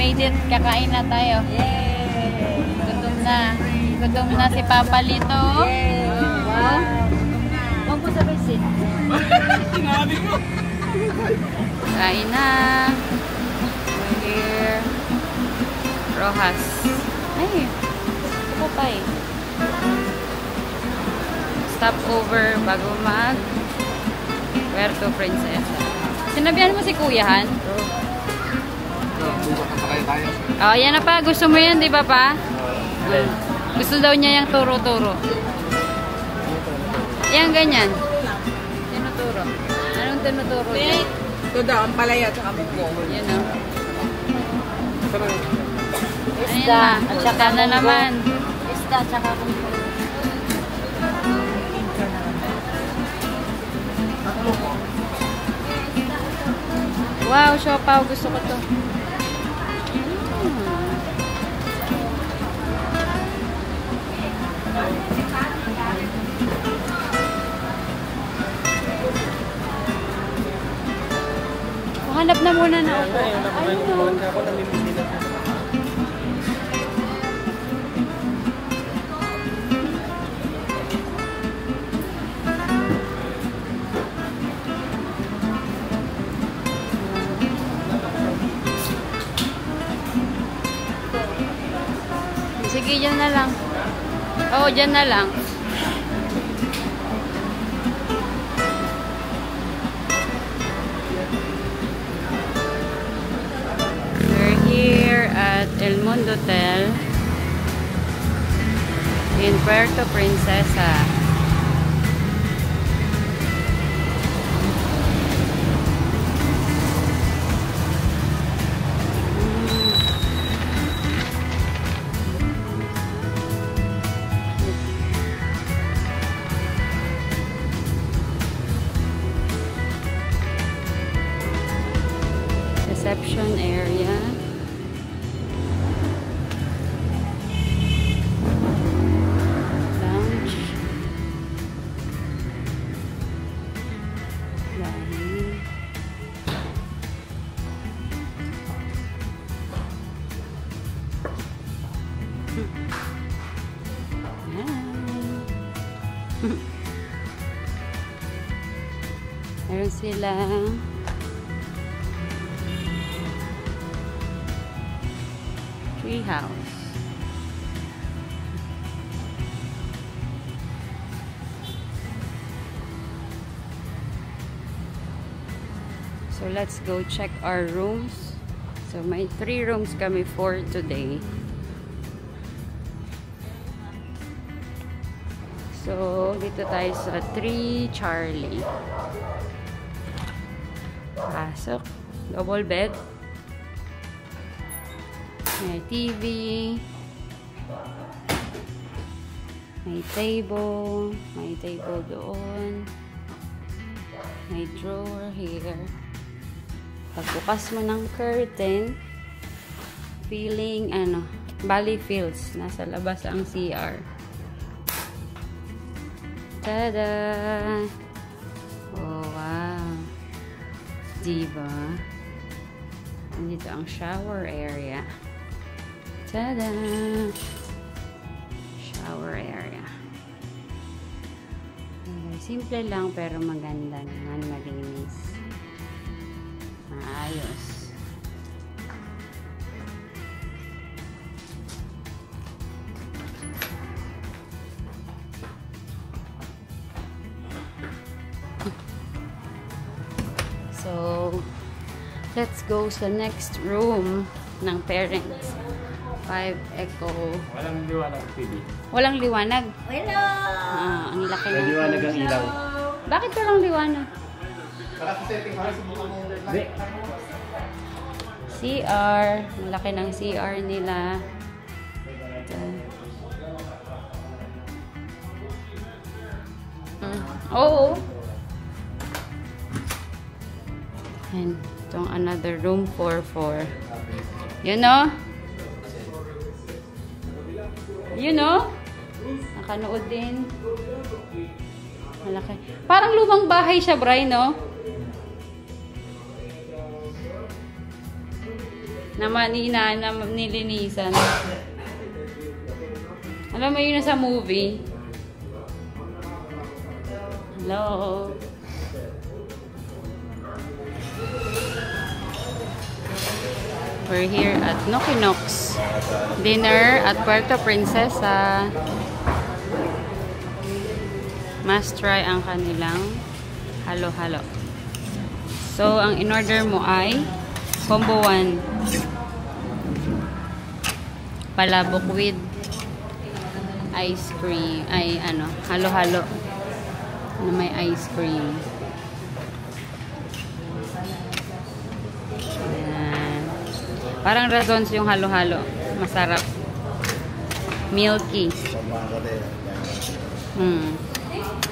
made it. Kakain na tayo. Yay! Gutom na. Gutom na si Papa Lito. Yay! Wow! Huwag mo sa besin. Sinabi mo. Kain na. We're here. Rojas. Ay, ito pa eh. Stop over bago mag Puerto Princesa. Sinabihan mo si Kuyahan? Oh, yan na pa. Gusto mo yan, di ba pa? Gusto daw niya yung turo-turo. Yan, ganyan. Tinuturo. Anong tinuturo niya? Ito daw, ang palaya at saka buko. Yan o. Isda, at saka na naman. Isda, at saka buko. Wow, siopaw. Gusto ko to. Hanap na muna na ako. Ayun. Sige, dyan na lang. Oo, dyan na lang. We're here at El Mundo Hotel in Puerto Princesa. Reception area. Lounge. Dining. Meron silang tree house. So let's go check our rooms. So may 3 rooms kami for today. So dito tayo sa 3 Charlie. Pasok. Double bed. May TV. May table. May table doon. May drawer here. Pagbukas mo ng curtain, feeling, Bali feels. Nasa labas ang CR. Tada! Oh, wow. Diba? Dito ang shower area. Tada! Shower area. Simple lang pero maganda naman, malinis. Maayos. So, let's go sa next room ng parents. 5 Echo. Walang liwanag TV. Walang liwanag. Hello! Ang laki May ng liwanag ang ilaw. Bakit walang liwanag? Para sa setting para sa buka mo. Hindi. CR. Malaki ng CR nila. Ito. Oo. And itong another room 4-4. You know? You know? Nakanood din. Malaki. Parang lumang bahay siya, Bri, no? na nilinisan. Alam mo yun sa movie? Hello? We're here at Nokinox. Dinner at Puerto Princesa. Must try ang kanilang halo-halo. So, ang in-order mo ay combo 1. Palabok with ice cream. Ay, ano, halo-halo. Na may ice cream. Parang Razons yung halo-halo. Masarap. Milky.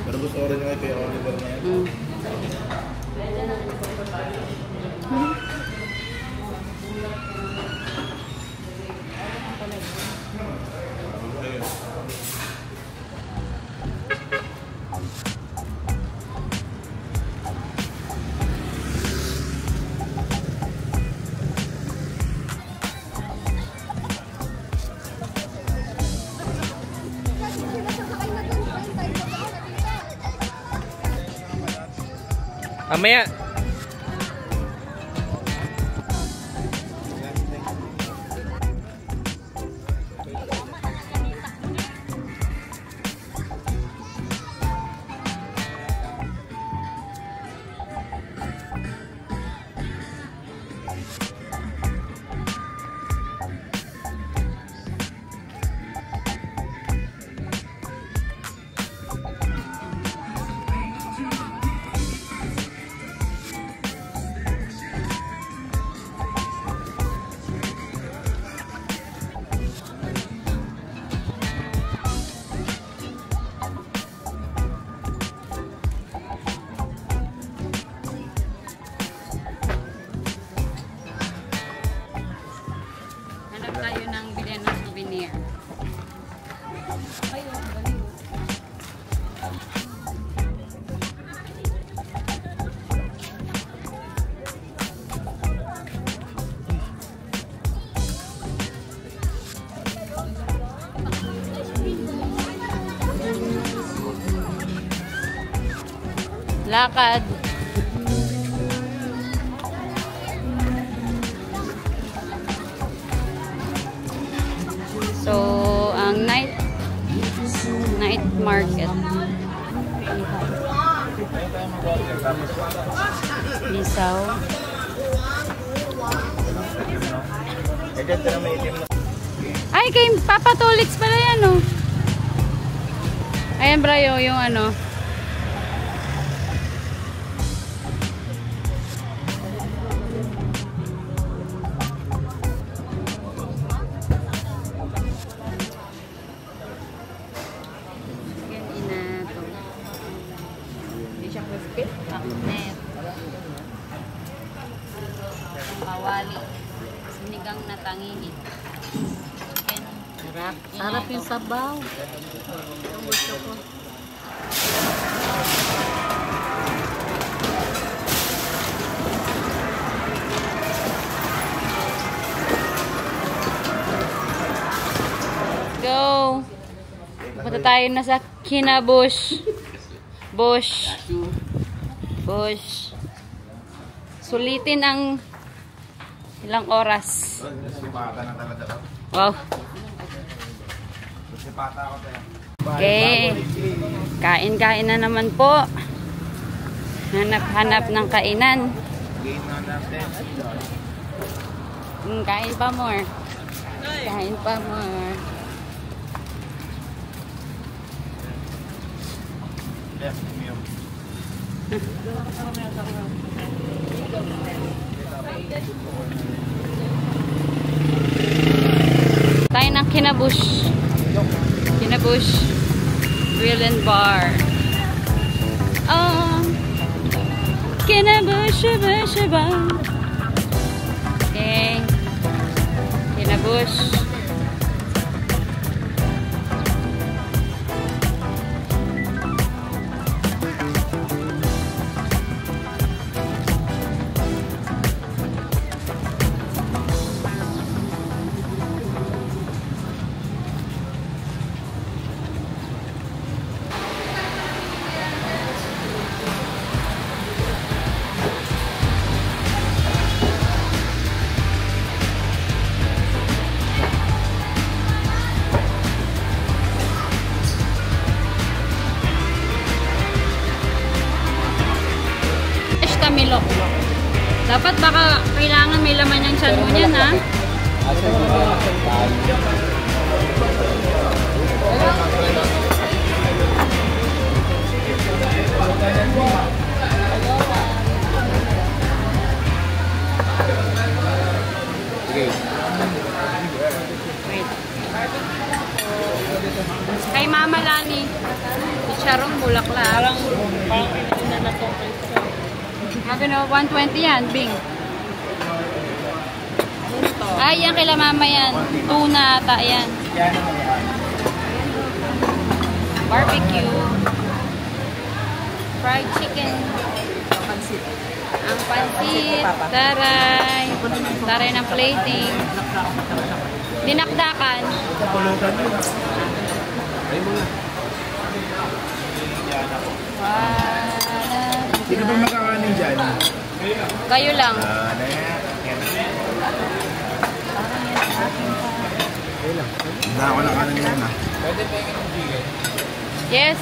Pero gusto ko rin nga kay Oliver na yan. Amaya. Tayo ng bilhin ng souvenir. Ayun, galing. Lakad. So, ang night market. Lisaw. Ay, kay Papa Tolits pala yan, oh. Ayan, Brayo, yung ano. Kawali. Sinigang na tangihin. Sarap. Sarap yung sabaw. Ang gusto ko. Let's go. Punta tayo na sa Kinabush. Bush. Sulitin ang ilang oras. Wow. Okay. Kain-kain na naman po. Hanap-hanap ng kainan. Kain pa more. Kain pa more. Tayo ng Kinabush. Kinabush Grill and Bar. Oh, Kinabush, okay. Kinabush. Dapat baka kailangan may laman yung tiyan mo niyan, ha? Wait. Kay Mama Lani. Chicharong bulaklak. Parang na na to. Magano, 120 yan, Bing. Ay, yan kila Mama yan. Tuna ata yan. Barbecue. Fried chicken. Ang pansit. Taray. Taray ng plating. Dinakdakan. Sino ba makakanin dyan? Kayo lang. Hindi ako nakanin yan ah. Yes.